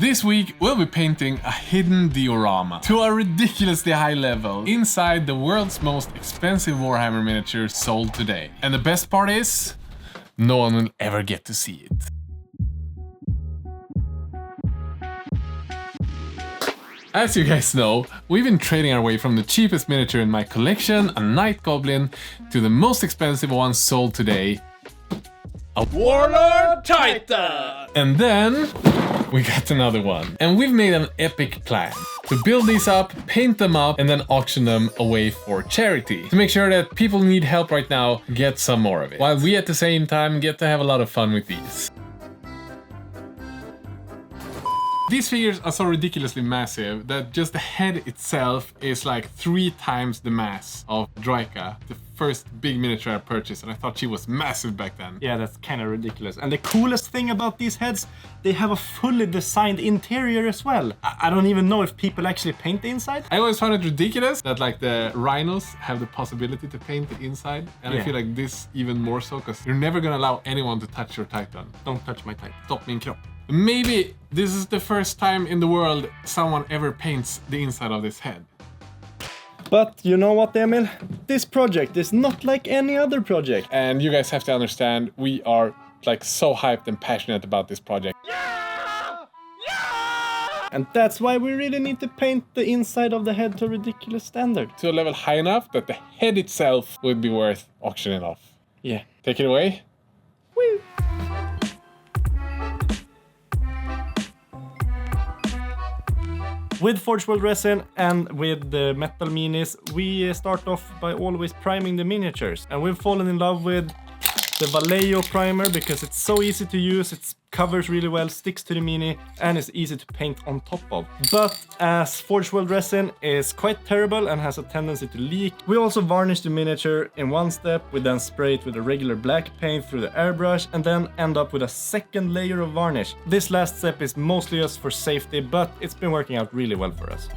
This week we'll be painting a hidden diorama to a ridiculously high level inside the world's most expensive Warhammer miniature sold today. And the best part is, no one will ever get to see it. As you guys know, we've been trading our way from the cheapest miniature in my collection, a Night Goblin, to the most expensive one sold today, a Warlord Titan! And then we got another one. And we've made an epic plan to build these up, paint them up, and then auction them away for charity. To make sure that people who need help right now get some more of it, while we at the same time get to have a lot of fun with these. These figures are so ridiculously massive that just the head itself is like 3 times the mass of Draika, the first big miniature I purchased, and I thought she was massive back then. Yeah, that's kind of ridiculous. And the coolest thing about these heads, they have a fully designed interior as well. I don't even know if people actually paint the inside. I always found it ridiculous that like the rhinos have the possibility to paint the inside, and I feel like this even more so, because you're never gonna allow anyone to touch your Titan. Don't touch my Titan. Stopp min kropp. Maybe this is the first time in the world someone ever paints the inside of this head. But you know what, Emil? This project is not like any other project. And you guys have to understand, we are like so hyped and passionate about this project. Yeah! Yeah! And that's why we really need to paint the inside of the head to a ridiculous standard. To a level high enough that the head itself would be worth auctioning off. Yeah. Take it away. Woo! With Forge World Resin and with the metal minis, we start off by always priming the miniatures. And we've fallen in love with the Vallejo primer because it's so easy to use, it covers really well, sticks to the mini, and is easy to paint on top of. But as Forge World Resin is quite terrible and has a tendency to leak, we also varnish the miniature in one step. We then spray it with a regular black paint through the airbrush and then end up with a second layer of varnish. This last step is mostly just for safety, but it's been working out really well for us.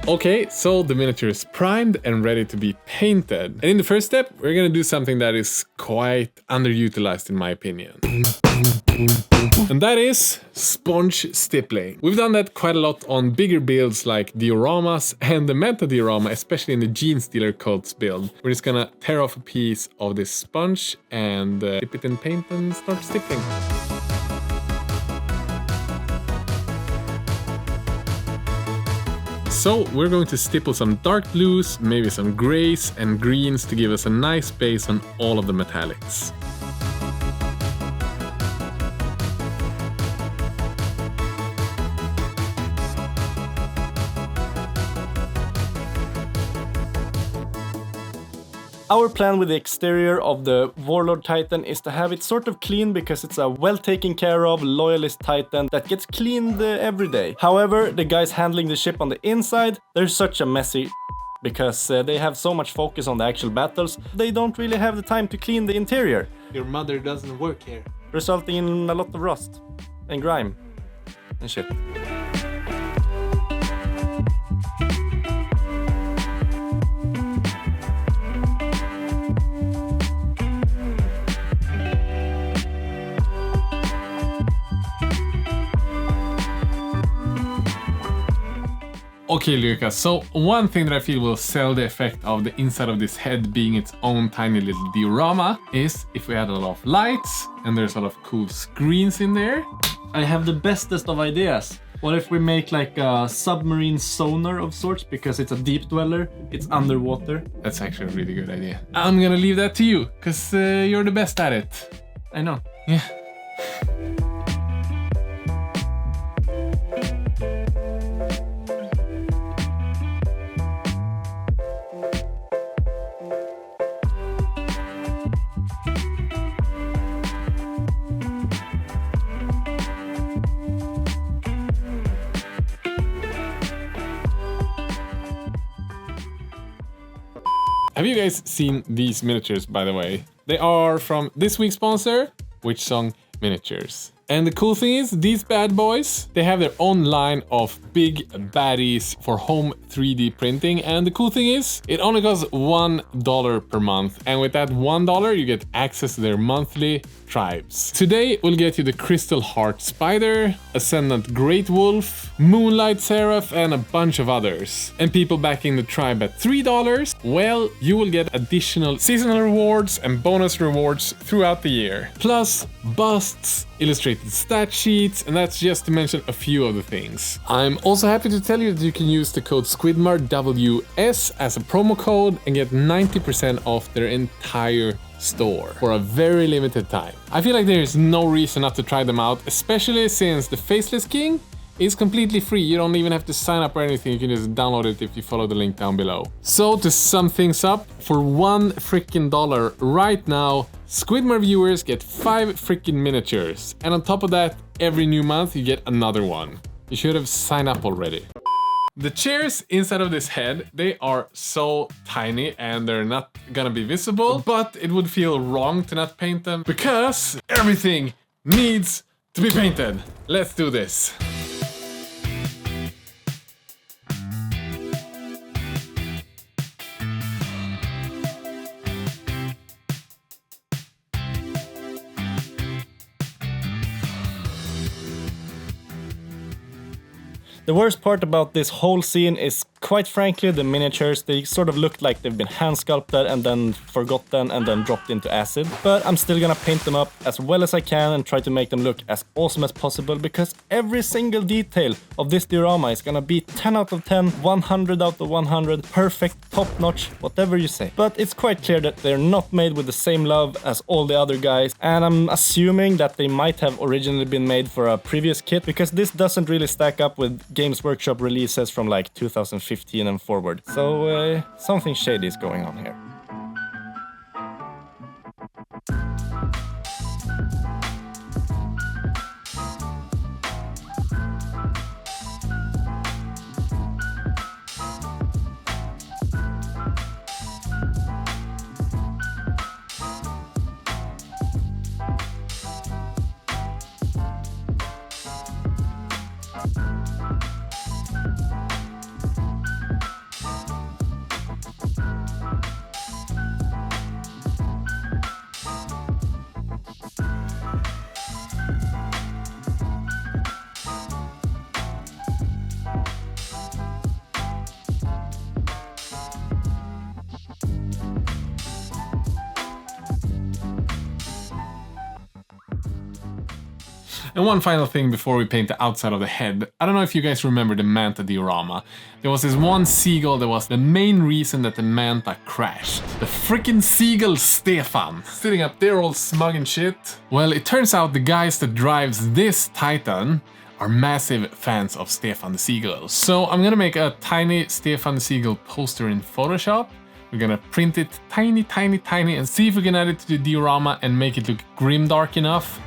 Okay, so the miniature is primed and ready to be painted. And in the first step, we're gonna do something that is quite underutilized in my opinion. And that is sponge stippling. We've done that quite a lot on bigger builds like dioramas and the meta diorama, especially in the Gene Stealer Cults build. We're just gonna tear off a piece of this sponge and dip it in paint and start stippling. So we're going to stipple some dark blues, maybe some grays and greens to give us a nice base on all of the metallics. Our plan with the exterior of the Warlord Titan is to have it sort of clean because it's a well taken care of loyalist Titan that gets cleaned every day. However, the guys handling the ship on the inside, they're such a messy because they have so much focus on the actual battles, they don't really have the time to clean the interior. Your mother doesn't work here. Resulting in a lot of rust and grime and shit. Okay, Lucas, so one thing that I feel will sell the effect of the inside of this head being its own tiny little diorama is if we add a lot of lights and there's a lot of cool screens in there. I have the bestest of ideas. What if we make like a submarine sonar of sorts because it's a deep dweller, it's underwater? That's actually a really good idea. I'm gonna leave that to you, because you're the best at it. I know. Yeah. Have you guys seen these miniatures, by the way? They are from this week's sponsor, Witch Song Miniatures. And the cool thing is, these bad boys, they have their own line of big baddies for home 3D printing. And the cool thing is, it only costs $1 per month. And with that $1, you get access to their monthly tribes. Today, we'll get you the Crystal Heart Spider, Ascendant Great Wolf, Moonlight Seraph, and a bunch of others. And people backing the tribe at $3, well, you will get additional seasonal rewards and bonus rewards throughout the year. Plus, busts, illustrated stat sheets, and that's just to mention a few of the things. I'm also happy to tell you that you can use the code SquidmarWS as a promo code and get 90% off their entire store for a very limited time. I feel like there is no reason not to try them out, especially since the Faceless King is completely free. You don't even have to sign up or anything. You can just download it if you follow the link down below. So to sum things up, for $1 freaking right now, Squidmar viewers get 5 freaking miniatures. And on top of that, every new month you get another one. You should have signed up already. The chairs inside of this head, they are so tiny and they're not gonna be visible, but it would feel wrong to not paint them because everything needs to be painted. Let's do this. The worst part about this whole scene is, quite frankly, the miniatures. They sort of look like they've been hand sculpted and then forgotten and then dropped into acid. But I'm still gonna paint them up as well as I can and try to make them look as awesome as possible, because every single detail of this diorama is gonna be 10 out of 10, 100 out of 100, perfect, top notch, whatever you say. But it's quite clear that they're not made with the same love as all the other guys, and I'm assuming that they might have originally been made for a previous kit, because this doesn't really stack up with Games Workshop releases from like 2015 and forward. So something shady is going on here. And one final thing before we paint the outside of the head. I don't know if you guys remember the Manta diorama. There was this one seagull that was the main reason that the Manta crashed. The freaking seagull Stefan, sitting up there all smug and shit. Well, it turns out the guys that drives this Titan are massive fans of Stefan the Seagull. So I'm gonna make a tiny Stefan the Seagull poster in Photoshop. We're gonna print it tiny, tiny, tiny and see if we can add it to the diorama and make it look grimdark enough.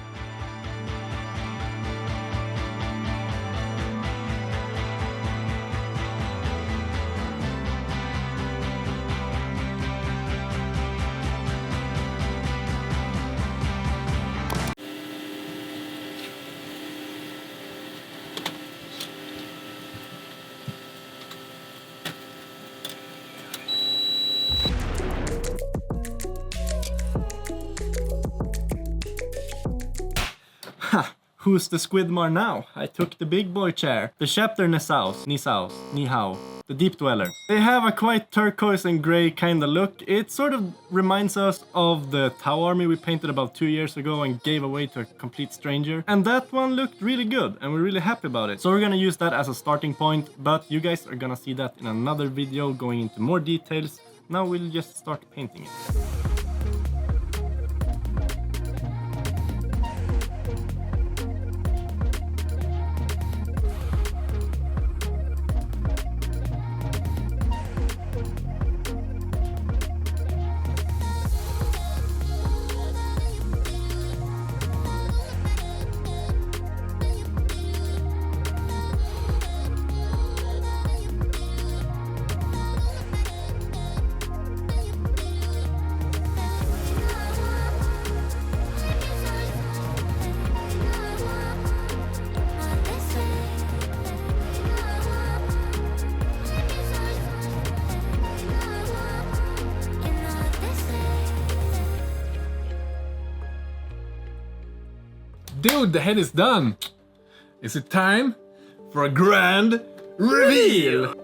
Who's the Squidmar now? I took the big boy chair. The chapter Nisaus, Ni Hao, the Deep Dweller. They have a quite turquoise and grey kind of look. It sort of reminds us of the Tau army we painted about 2 years ago and gave away to a complete stranger. And that one looked really good and we're really happy about it. So we're gonna use that as a starting point, but you guys are gonna see that in another video going into more details. Now we'll just start painting it. Dude, the head is done. Is it time for a grand reveal?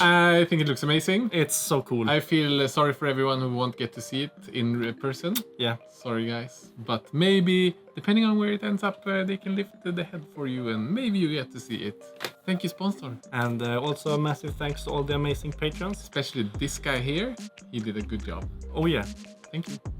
I think it looks amazing. It's so cool. I feel sorry for everyone who won't get to see it in person. Yeah. Sorry guys. But maybe, depending on where it ends up, they can lift the head for you and maybe you get to see it. Thank you, sponsor. And also a massive thanks to all the amazing patrons. Especially this guy here. He did a good job. Oh yeah. Thank you.